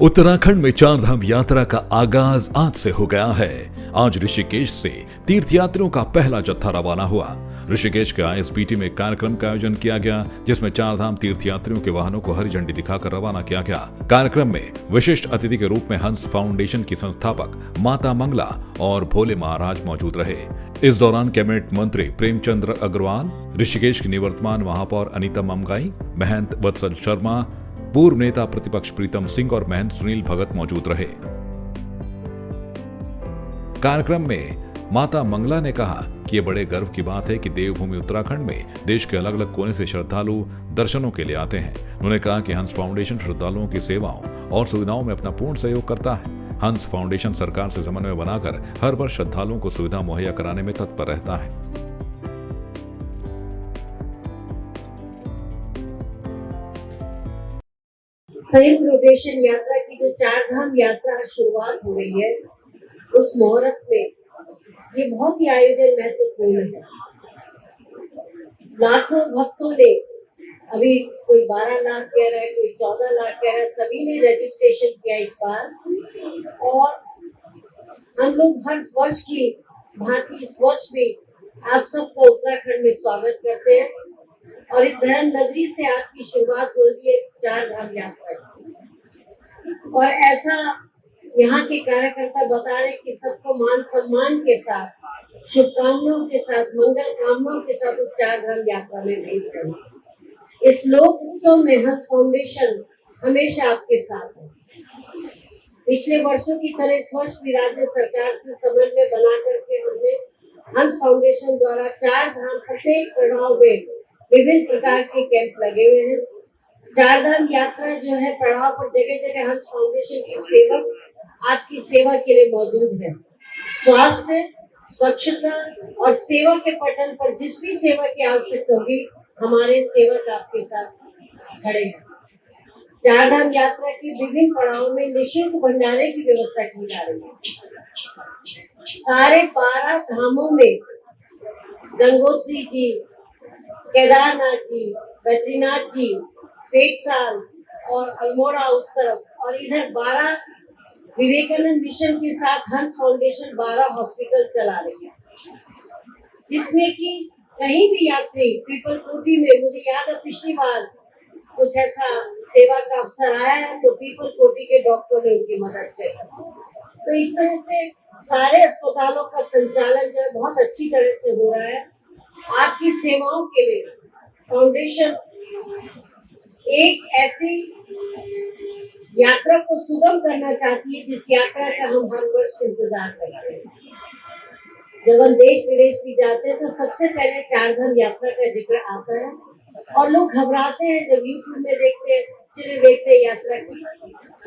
उत्तराखंड में चारधाम यात्रा का आगाज आज से हो गया है। आज ऋषिकेश से तीर्थयात्रियों का पहला जत्था रवाना हुआ। ऋषिकेश के आईएसबीटी में कार्यक्रम का आयोजन किया गया, जिसमें चारधाम तीर्थयात्रियों के वाहनों को हरी झंडी दिखाकर रवाना किया गया। कार्यक्रम में विशिष्ट अतिथि के रूप में हंस फाउंडेशन की संस्थापक माता मंगला और भोले महाराज मौजूद रहे। इस दौरान कैबिनेट मंत्री प्रेमचंद्र अग्रवाल, ऋषिकेश की निवर्तमान महापौर अनीता ममगाई, महंत वत्सल शर्मा, पूर्व नेता प्रतिपक्ष प्रीतम सिंह और महंत सुनील भगत मौजूद रहे। कार्यक्रम में माता मंगला ने कहा कि ये बड़े गर्व की बात है कि देवभूमि उत्तराखंड में देश के अलग अलग कोने से श्रद्धालु दर्शनों के लिए आते हैं। उन्होंने कहा कि हंस फाउंडेशन श्रद्धालुओं की सेवाओं और सुविधाओं में अपना पूर्ण सहयोग करता है। हंस फाउंडेशन सरकार से समन्वय बनाकर हर वर्ष श्रद्धालुओं को सुविधा मुहैया कराने में तत्पर रहता है। संयुक्त रोटेशन यात्रा की जो चारधाम यात्रा शुरुआत हो रही है, उस मुहूर्त में ये बहुत ही आयोजन महत्वपूर्ण है। लाखों भक्तों ने, अभी कोई 12 लाख कह रहा है, कोई 14 लाख कह रहा है, सभी ने रजिस्ट्रेशन किया इस बार। और हम लोग हर वर्ष की भांति इस वर्ष भी आप सबका उत्तराखंड में स्वागत करते हैं और इस धर्म नगरी से आपकी शुरुआत हो रही है चारधाम यात्रा की। और ऐसा यहाँ के कार्यकर्ता बता रहे कि सबको मान सम्मान के साथ, शुभकामनाओं के साथ, मंगल कामनाओं के साथ उस चारधाम यात्रा में भेज रहे हैं। इस लोक उत्सव में हंस फाउंडेशन हमेशा आपके साथ है। पिछले वर्षों की तरह इस वर्ष भी राज्य सरकार से समन्वय बना करके हमने हंस फाउंडेशन द्वारा चारधाम प्रत्येक पड़ाव में विभिन्न प्रकार के कैंप लगे हुए हैं। चारधाम यात्रा जो है पड़ाव पर जगह जगह हंस फाउंडेशन के सेवक आपकी सेवा के लिए मौजूद है। स्वास्थ्य, स्वच्छता और सेवा के पटल पर जिस भी सेवा की आवश्यकता होगी, हमारे सेवक आपके साथ खड़े हैं। चारधाम यात्रा के विभिन्न पड़ावों में निःशुल्क भंडारे की व्यवस्था की जा रही है। सारे 12 धामों में गंगोत्री जी, केदारनाथ जी, बद्रीनाथ जी, पेटसाल और अल्मोड़ा उस तरफ, और इधर 12 विवेकानंद मिशन के साथ हंस फाउंडेशन 12 हॉस्पिटल चला रही है, जिसमें कि कहीं भी यात्री पीपल कोटी में, मुझे याद है पिछली बार कुछ ऐसा सेवा का अवसर आया है तो पीपल कोटी के डॉक्टर ने उनकी मदद करी। तो इस तरह से सारे अस्पतालों का संचालन जो है बहुत अच्छी तरह से हो रहा है। आपकी सेवाओं के लिए फाउंडेशन एक ऐसी यात्रा को सुगम करना चाहती है जिस यात्रा का हम हर वर्ष इंतजार करते हैं। जब हम देश विदेश भी जाते हैं तो सबसे पहले चारधाम यात्रा का जिक्र आता है और लोग घबराते हैं जब यूट्यूब में देखते हैं यात्रा की,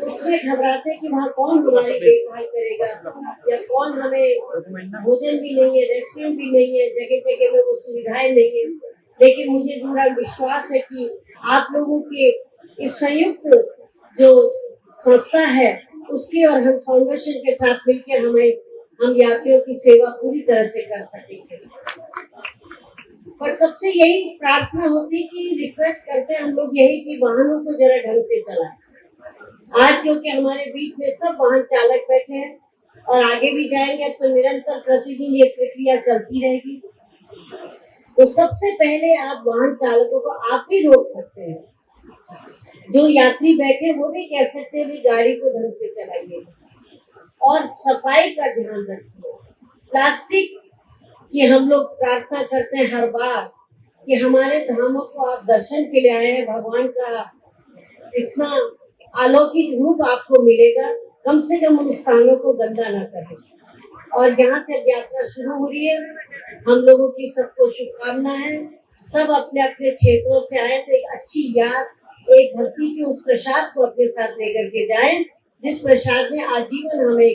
उसमें घबराते हैं कि वहाँ कौन हमारी देखभाल करेगा या कौन, हमें भोजन भी नहीं है, रेस्टोरेंट भी नहीं है, जगह जगह में वो सुविधाएं नहीं है। लेकिन मुझे पूरा विश्वास है कि आप लोगों के इस संयुक्त जो संस्था है उसकी और हम फाउंडेशन के साथ मिलकर हम यात्रियों की सेवा पूरी तरह से कर सकेंगे। पर सबसे यही प्रार्थना होती कि रिक्वेस्ट करते हैं हम लोग यही कि वाहनों को जरा ढंग से चलाएं। आज क्योंकि हमारे बीच में सब वाहन चालक बैठे हैं और आगे भी जाएंगे तो निरंतर प्रतिदिन ये प्रक्रिया चलती रहेगी। तो सबसे पहले आप वाहन चालकों को आप ही रोक सकते हैं। जो यात्री बैठे वो भी कह सकते हैं भी गाड़ी को ढंग से चलाइए और सफाई का ध्यान रखिए। प्लास्टिक की हम लोग प्रार्थना करते हैं हर बार कि हमारे धामों को आप दर्शन के लिए आए हैं, भगवान का इतना अलौकिक रूप आपको मिलेगा, कम से कम उन स्थानों को गंदा न करें। और यहाँ से यात्रा शुरू हो रही है, हम लोगों की सबको शुभकामना है। सब अपने अपने क्षेत्रों से आए तो एक अच्छी याद, एक भक्ति के उस प्रसाद को अपने साथ लेकर के जाएं, जिस प्रसाद ने आजीवन हमें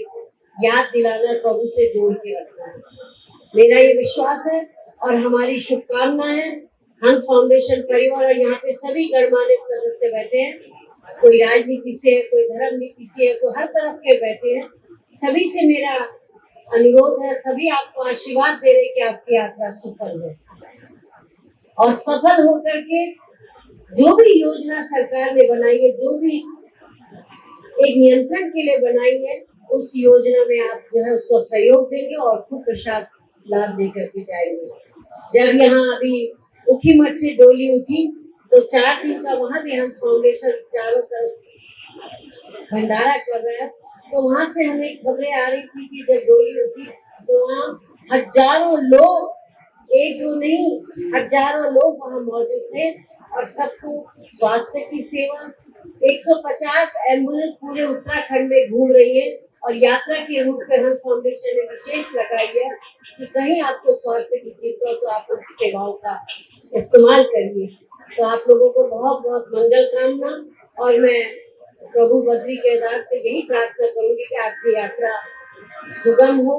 याद दिलाना, प्रभु से जोड़ के रखना है। मेरा ये विश्वास है और हमारी शुभकामना है। हंस फाउंडेशन परिवार और यहाँ पे सभी गणमान्य सदस्य बैठे हैं, कोई राजनीति से है, कोई धर्म नीति से है, कोई हर तरफ के बैठे हैं। सभी से मेरा अनुरोध है, सभी आपको आशीर्वाद दे रहे कि आपकी यात्रा सफल हो और सफल होकर के जो भी योजना सरकार ने बनाई है, जो भी एक नियंत्रण के लिए बनाई है, उस योजना में आप जो है उसको सहयोग देंगे और खूब प्रसाद लाभ देकर के जाएंगे। जब यहाँ अभी उखीमठ से डोली उठी तो 4 दिन का वहाँ भी हम फाउंडेशन चारों तरफ भंडारा कर रहे हैं, तो वहाँ से हमें खबरें आ रही थी कि जब डोली उठी तो वहाँ हजारों लोग, एक दो नहीं, हजारों लोग वहाँ मौजूद थे और सबको स्वास्थ्य की सेवा। 150 एम्बुलेंस पूरे उत्तराखंड में घूम रही है और यात्रा के रूप में हम फाउंडेशन ने विशेष लगाई है कि कहीं आपको स्वास्थ्य की चिंता हो तो आप उन सेवाओं का इस्तेमाल करिए। तो आप लोगों को बहुत बहुत मंगल कामना, और मैं प्रभु बद्री केदार से यही प्रार्थना करूंगी कि आपकी यात्रा सुगम हो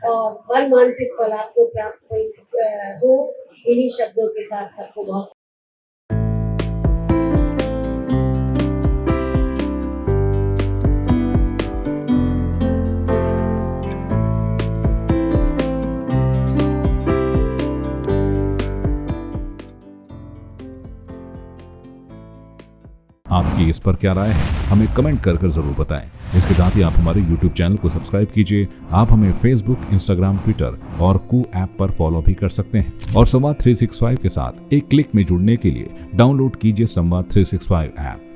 और मन वांछित फल आपको प्राप्त हो। इन्हीं शब्दों के साथ सबको बहुत आपकी इस पर क्या राय है, हमें कमेंट कर जरूर बताएं। इसके साथ ही आप हमारे YouTube चैनल को सब्सक्राइब कीजिए। आप हमें Facebook, Instagram, Twitter और कू ऐप पर फॉलो भी कर सकते हैं। और संवाद 365 के साथ एक क्लिक में जुड़ने के लिए डाउनलोड कीजिए संवाद 365 ऐप।